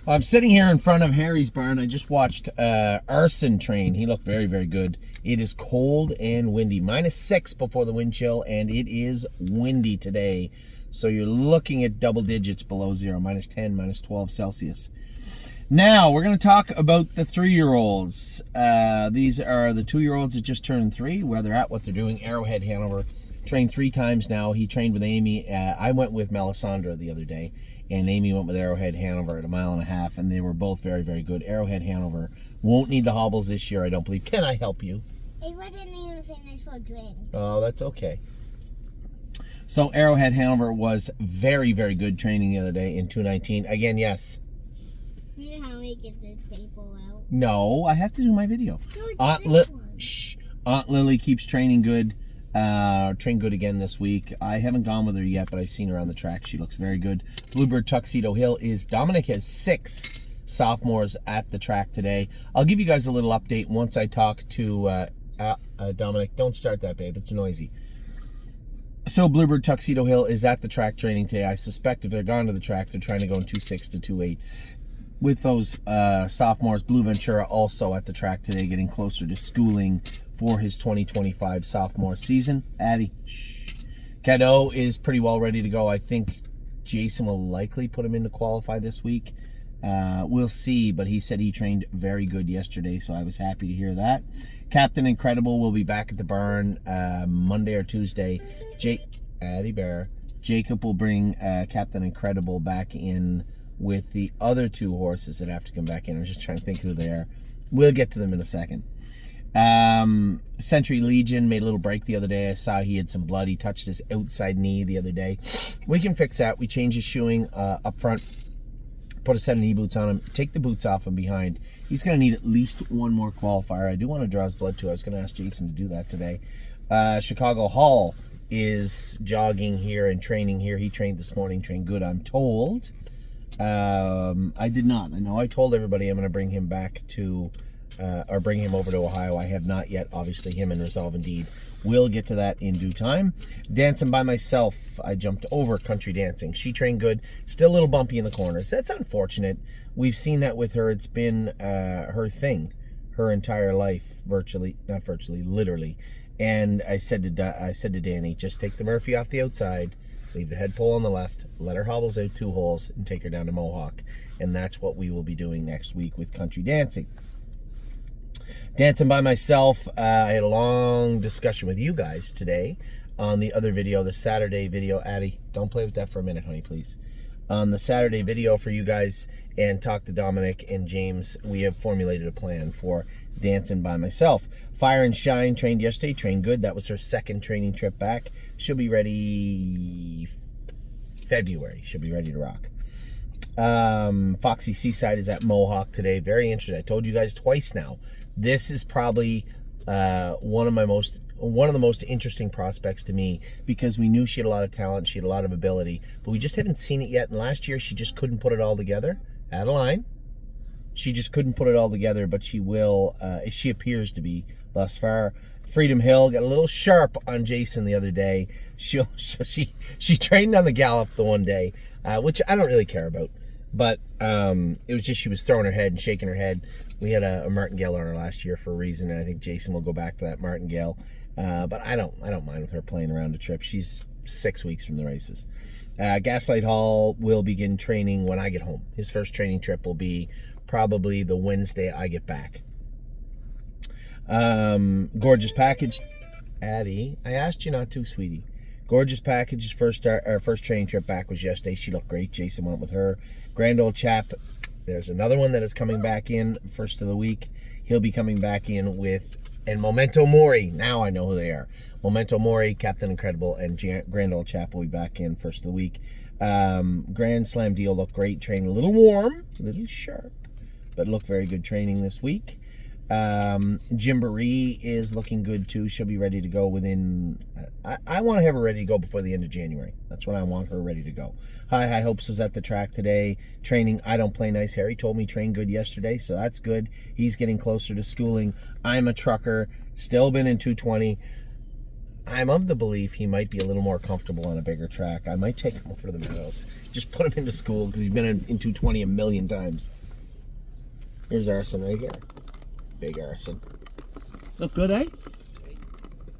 I'm sitting here in front of Harry's barn. I just watched Arson train. He looked very, very good. It is cold and windy. -6 before the wind chill, and it is windy today. So you're looking at double digits below zero, -10, -12 Celsius. Now, we're going to talk about the 3-year-olds. These are the 2-year-olds that just turned 3, where they're at, what they're doing. Arrowhead Hanover. Trained 3 times now. He trained with Amy. I went with Melisandre the other day, and Amy went with Arrowhead Hanover at 1.5 miles, and they were both very, very good. Arrowhead Hanover won't need the hobbles this year, I don't believe. Can I help you? It wasn't even finished for drink. Oh, that's okay. So Arrowhead Hanover was very, very good training the other day in 219. Again, yes. You know how we get this paper out? No, I have to do my video. No, it's Aunt Lily keeps training good. Trained good again this week. I haven't gone with her yet, but I've seen her on the track. She looks very good. Bluebird Tuxedo Hill is Dominic has 6 sophomores at the track today. I'll give you guys a little update once I talk to Dominic. Don't start that, babe. It's noisy. So Bluebird Tuxedo Hill is at the track training today. I suspect if they're gone to the track, they're trying to go in 2.6 to 2.8. With those sophomores, Blue Ventura also at the track today, getting closer to schooling for his 2025 sophomore season. Addie, shh. Cadeau is pretty well ready to go. I think Jason will likely put him in to qualify this week. We'll see, but he said he trained very good yesterday, so I was happy to hear that. Captain Incredible will be back at the barn Monday or Tuesday. Addie Bear. Jacob will bring Captain Incredible back in with the other 2 horses that have to come back in. I'm just trying to think who they are. We'll get to them in a second. Century Legion made a little break the other day. I saw he had some blood. He touched his outside knee the other day. We can fix that. We change his shoeing up front, put a set of knee boots on him, take the boots off him behind. He's going to need at least 1 more qualifier. I do want to draw his blood too. I was going to ask Jason to do that today. Chicago Hall is jogging here and training here. He trained this morning, trained good, I'm told. I did not. I know I told everybody I'm going to bring him back to or bring him over to Ohio. I have not yet. Obviously, him and Resolve Indeed. We'll get to that in due time. Dancing by myself, I jumped over Country Dancing. She trained good. Still a little bumpy in the corners. That's unfortunate. We've seen that with her. It's been her thing her entire life, not virtually, literally. And I said to Danny, just take the Murphy off the outside, leave the head pole on the left, let her hobbles out 2 holes, and take her down to Mohawk. And that's what we will be doing next week with Country Dancing. Dancing by myself, I had a long discussion with you guys today on the other video, the Saturday video. Addie, don't play with that for a minute, honey, please. On the Saturday video for you guys, and talk to Dominic and James. We have formulated a plan for Dancing by myself. Fire and Shine trained yesterday, trained good. That was her 2nd training trip back. She'll be ready February. She'll be ready to rock. Foxy Seaside is at Mohawk today. Very interesting. I told you guys twice now. This is probably one of the most interesting prospects to me, because we knew she had a lot of talent, she had a lot of ability, but we just haven't seen it yet. And last year she just couldn't put it all together. Adeline, she just couldn't put it all together, but she will. She appears to be thus far. Freedom Hill got a little sharp on Jason the other day. She trained on the gallop the one day, which I don't really care about. But it was just she was throwing her head and shaking her head. We had a martingale on her last year for a reason, and I think Jason will go back to that martingale. But I don't mind with her playing around a trip. She's 6 weeks from the races. Gaslight Hall will begin training when I get home. His first training trip will be probably the Wednesday I get back. Gorgeous Package. Addie, I asked you not to, sweetie. Gorgeous Package's first training trip back was yesterday. She looked great. Jason went with her. Grand Old Chap, there's another one that is coming back in first of the week. He'll be coming back in with, and Memento Mori. Now I know who they are. Memento Mori, Captain Incredible, and Grand Old Chap will be back in first of the week. Grand Slam Deal looked great. Trained a little warm, a little sharp, but looked very good training this week. Gymboree is looking good too. She'll be ready to go within, I want to have her ready to go before the end of January. That's when I want her ready to go. High Hopes was at the track today training. I Don't Play Nice. Harry told me trained good yesterday, so that's good. He's getting closer to schooling. I'm a Trucker, still been in 220. I'm of the belief he might be a little more comfortable on a bigger track. I might take him over to the Meadows. Just put him into school because he's been in 220 a million times. Here's Arson right here. Big Arson. Look good, eh?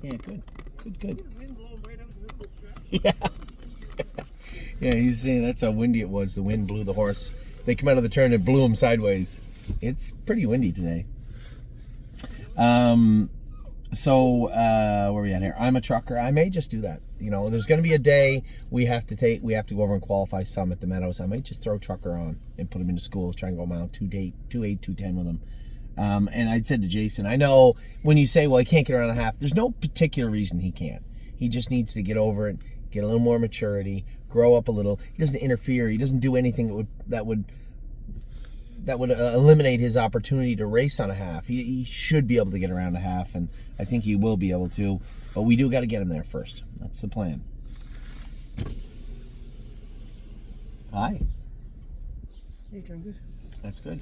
Yeah, good. Good. Yeah. Yeah, he's saying that's how windy it was. The wind blew the horse. They come out of the turn and blew him sideways. It's pretty windy today. So where are we at here? I'm a trucker. I may just do that. You know, there's going to be a day we have to go over and qualify some at the Meadows. I might just throw trucker on and put him into school, try and go a mile 2:8, 2:10 with him. And I'd said to Jason, I know when you say, well, he can't get around a half, there's no particular reason he can't. He just needs to get over it, get a little more maturity, grow up a little. He doesn't interfere. He doesn't do anything that would eliminate his opportunity to race on a half. He should be able to get around a half, and I think he will be able to. But we do got to get him there first. That's the plan. Hi. Hey, Chungus. That's good.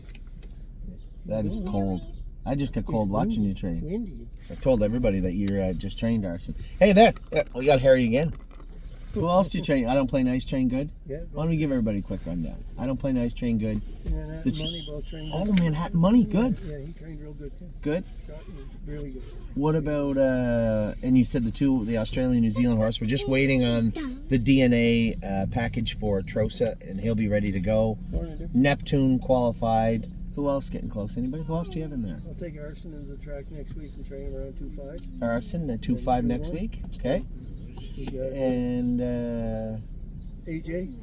That is cold. I just got cold watching you train. Windy. I told everybody that you're just trained, Arson. Hey, there. We got Harry again. Who else do you train? I don't play nice, train good? Yeah. Why don't we give everybody a quick rundown? I don't play nice, train good. Manhattan Money both trained. Oh, Manhattan Money, good. Yeah, he trained real good too. Good. Shot really good. What about, and you said the Australian New Zealand horse, we're just waiting on the DNA package for Trosa, and he'll be ready to go. Neptune qualified. Who else getting close? Anybody? Who else do you have in there? I'll take Arson into the track next week and train him around 2.5. Arson at 2.5 next week. Okay. We got And AJ.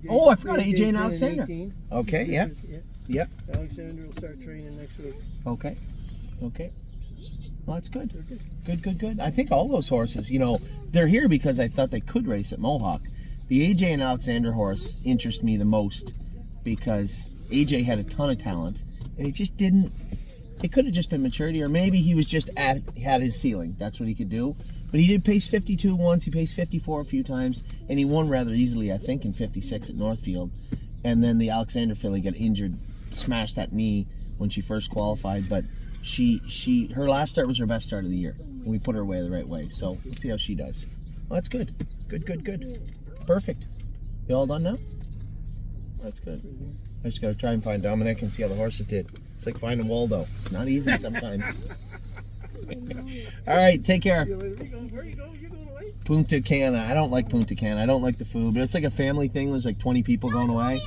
Oh, I forgot AJ and in Alexander. 18. Okay, yeah. Yep. Alexander will start training next week. Okay. Well, that's good. They're good. Good. I think all those horses, you know, they're here because I thought they could race at Mohawk. The AJ and Alexander horse interests me the most because AJ had a ton of talent and he just didn't. It could have just been maturity, or maybe he was just had his ceiling. That's what he could do. But he did pace 52 once. He paced 54 a few times, and he won rather easily, I think, in 56 at Northfield. And then the Alexander filly got injured, smashed that knee when she first qualified. But her last start was her best start of the year. We put her away the right way. So we'll see how she does. Well, that's good. Good. Perfect. You all done now? That's good. I just got to try and find Dominic and see how the horses did. It's like finding Waldo. It's not easy sometimes. All right, take care. Where are you going? You going away? Punta Cana. I don't like Punta Cana. I don't like the food, but it's like a family thing. There's like 20 people going away.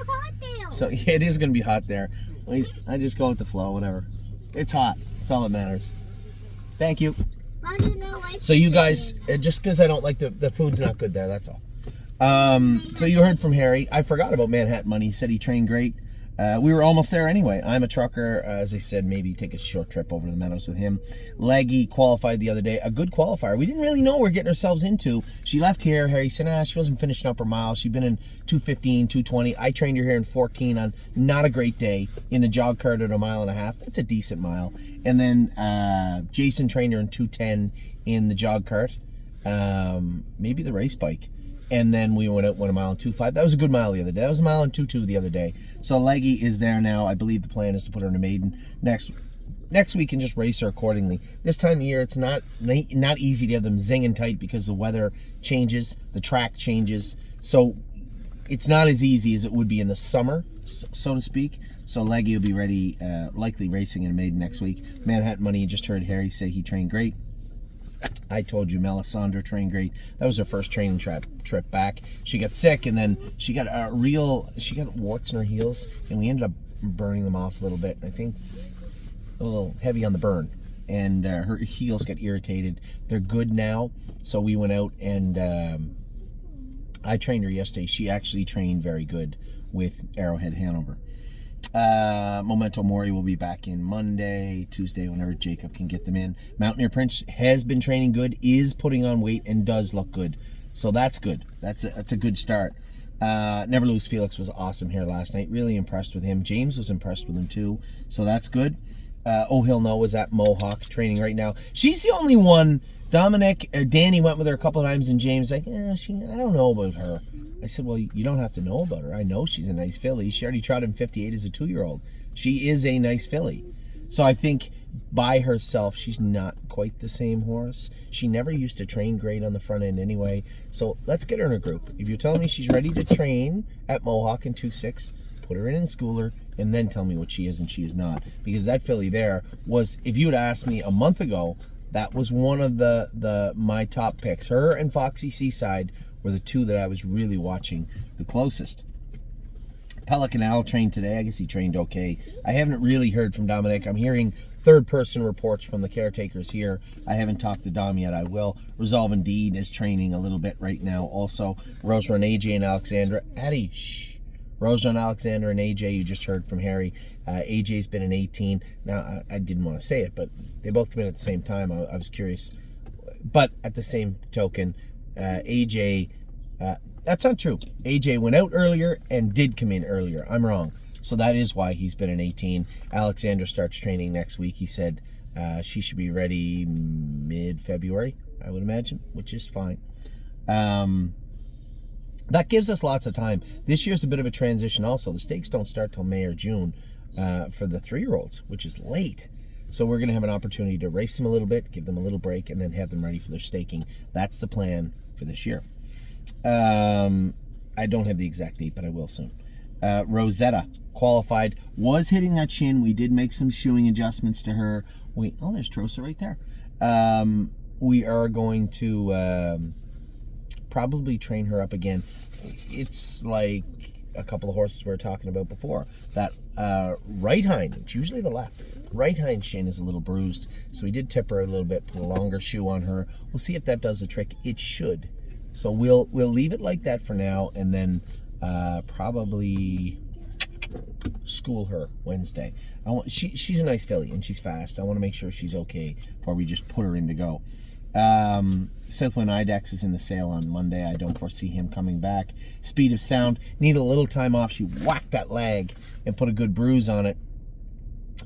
So yeah, it is going to be hot there. I just go with the flow, whatever. It's hot. That's all that matters. Thank you. So you guys, just because I don't like the food's not good there, that's all. So you heard from Harry. I forgot about Manhattan Money. He said he trained great. We were almost there anyway. I'm a trucker. As I said, maybe take a short trip over to the Meadows with him. Leggy qualified the other day. A good qualifier. We didn't really know what we're getting ourselves into. She left here. Harry said, she wasn't finishing up her mile. She'd been in 2:15, 2:20. I trained her here in 14 on not a great day in the jog cart at a mile and a half. That's a decent mile. And then Jason trained her in 2:10 in the jog cart. Maybe the race bike. And then we went a mile and 2.5. That was a good mile the other day. That was a mile and 2.2 the other day. So Leggy is there now. I believe the plan is to put her in a maiden next week and just race her accordingly. This time of year, it's not easy to have them zinging tight because the weather changes, the track changes. So it's not as easy as it would be in the summer, so to speak. So Leggy will be ready, likely racing in a maiden next week. Manhattan Money, you just heard Harry say he trained great. I told you Melisandre trained great. That was her first training trip back. She got sick, and then she got warts in her heels, and we ended up burning them off a little bit. I think a little heavy on the burn, and her heels got irritated. They're good now, so we went out and I trained her yesterday. She actually trained very good with Arrowhead Hanover. Memento Mori will be back in Monday, Tuesday, whenever Jacob can get them in. Mountaineer Prince has been training good, is putting on weight, and does look good. So that's good. That's a good start. Never Lose Felix was awesome here last night. Really impressed with him. James was impressed with him too. So that's good. Oh Hill No was at Mohawk training right now. She's the only one. Danny went with her a couple of times, and James like, I don't know about her. I said, well, you don't have to know about her. I know she's a nice filly. She already trotted in 58 as a 2-year-old. She is a nice filly. So I think by herself, she's not quite the same horse. She never used to train great on the front end anyway. So let's get her in a group. If you're telling me she's ready to train at Mohawk in 2-6, put her in schooler, and then tell me what she is and she is not. Because that filly there was, if you had asked me a month ago, that was one of my top picks. Her and Foxy Seaside were the two that I was really watching the closest. Pelican Al trained today. I guess he trained okay. I haven't really heard from Dominic. I'm hearing third-person reports from the caretakers here. I haven't talked to Dom yet. I will. Resolve Indeed is training a little bit right now. Also, Rose Run AJ and Alexandra. Addie, shh. Rose Run Alexander and AJ, you just heard from Harry. AJ's been an 18. Now, I didn't want to say it, but they both come in at the same time. I was curious. But at the same token, AJ... that's not true. AJ went out earlier and did come in earlier. I'm wrong. So that is why he's been an 18. Alexander starts training next week. He said she should be ready mid-February, I would imagine, which is fine. That gives us lots of time. This year's a bit of a transition also. The stakes don't start till May or June for the 3-year-olds, which is late. So we're going to have an opportunity to race them a little bit, give them a little break, and then have them ready for their staking. That's the plan for this year. I don't have the exact date, but I will soon. Rosetta qualified, was hitting that shin. We did make some shoeing adjustments to her. There's Trosa right there. We are going to probably train her up again. It's like a couple of horses we were talking about before. That right hind, it's usually the left, right hind shin is a little bruised. So we did tip her a little bit, put a longer shoe on her. We'll see if that does the trick. It should. So we'll leave it like that for now, and then probably school her Wednesday. She's a nice filly and she's fast. I want to make sure she's okay before we just put her in to go. Southwind Ibex is in the sale on Monday. I don't foresee him coming back. Speed of Sound needed a little time off. She whacked that leg and put a good bruise on it.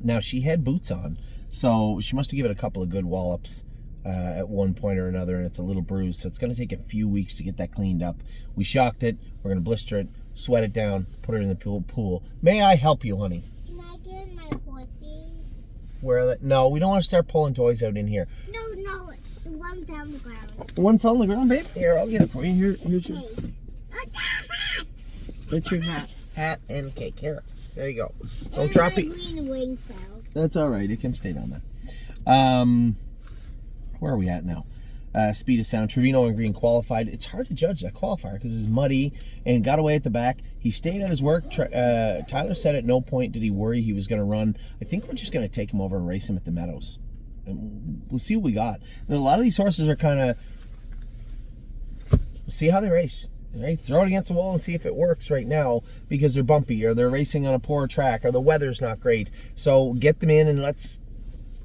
Now she had boots on, so she must have given it a couple of good wallops at one point or another, and it's a little bruised, so it's going to take a few weeks to get that cleaned up. We shocked it. We're going to blister it, sweat it down, put it in the pool. May I help you, honey? Can I get my horsey? No, we don't want to start pulling toys out in here. No, one fell on the ground. One fell on the ground, babe? Here, I'll get it for you. Here's your... It's your hat and cake. Here, there you go. Don't drop it. Green wing fell. That's all right. It can stay down there. Where are we at now? Speed of Sound. Trevino and Green qualified. It's hard to judge that qualifier because it's muddy and got away at the back. He stayed at his work. Tyler said at no point did he worry he was going to run. I think we're just going to take him over and race him at the Meadows. And we'll see what we got. And a lot of these horses are kind of... We'll see how they race. Right? Throw it against the wall and see if it works right now because they're bumpy or they're racing on a poor track or the weather's not great. So get them in and let's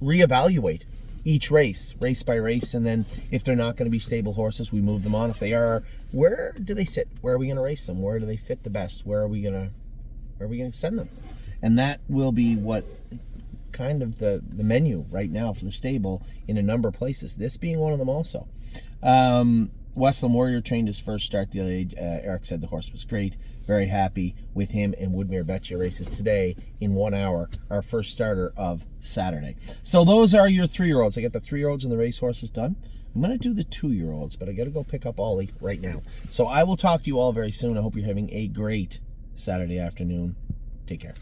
reevaluate each race by race, and then if they're not going to be stable horses, we move them on. If they are, where do they sit? Where are we going to race them? Where do they fit the best? Where are we going to send them? And that will be what kind of the menu right now for the stable in a number of places. This being one of them also. Westland Warrior trained his first start the other day. Eric said the horse was great. Very happy with him, and Woodmere Betcha races today in 1 hour, our first starter of Saturday. So those are your 3-year-olds. I got the 3-year-olds and the racehorses done. I'm going to do the 2-year-olds, but I got to go pick up Ollie right now. So I will talk to you all very soon. I hope you're having a great Saturday afternoon. Take care.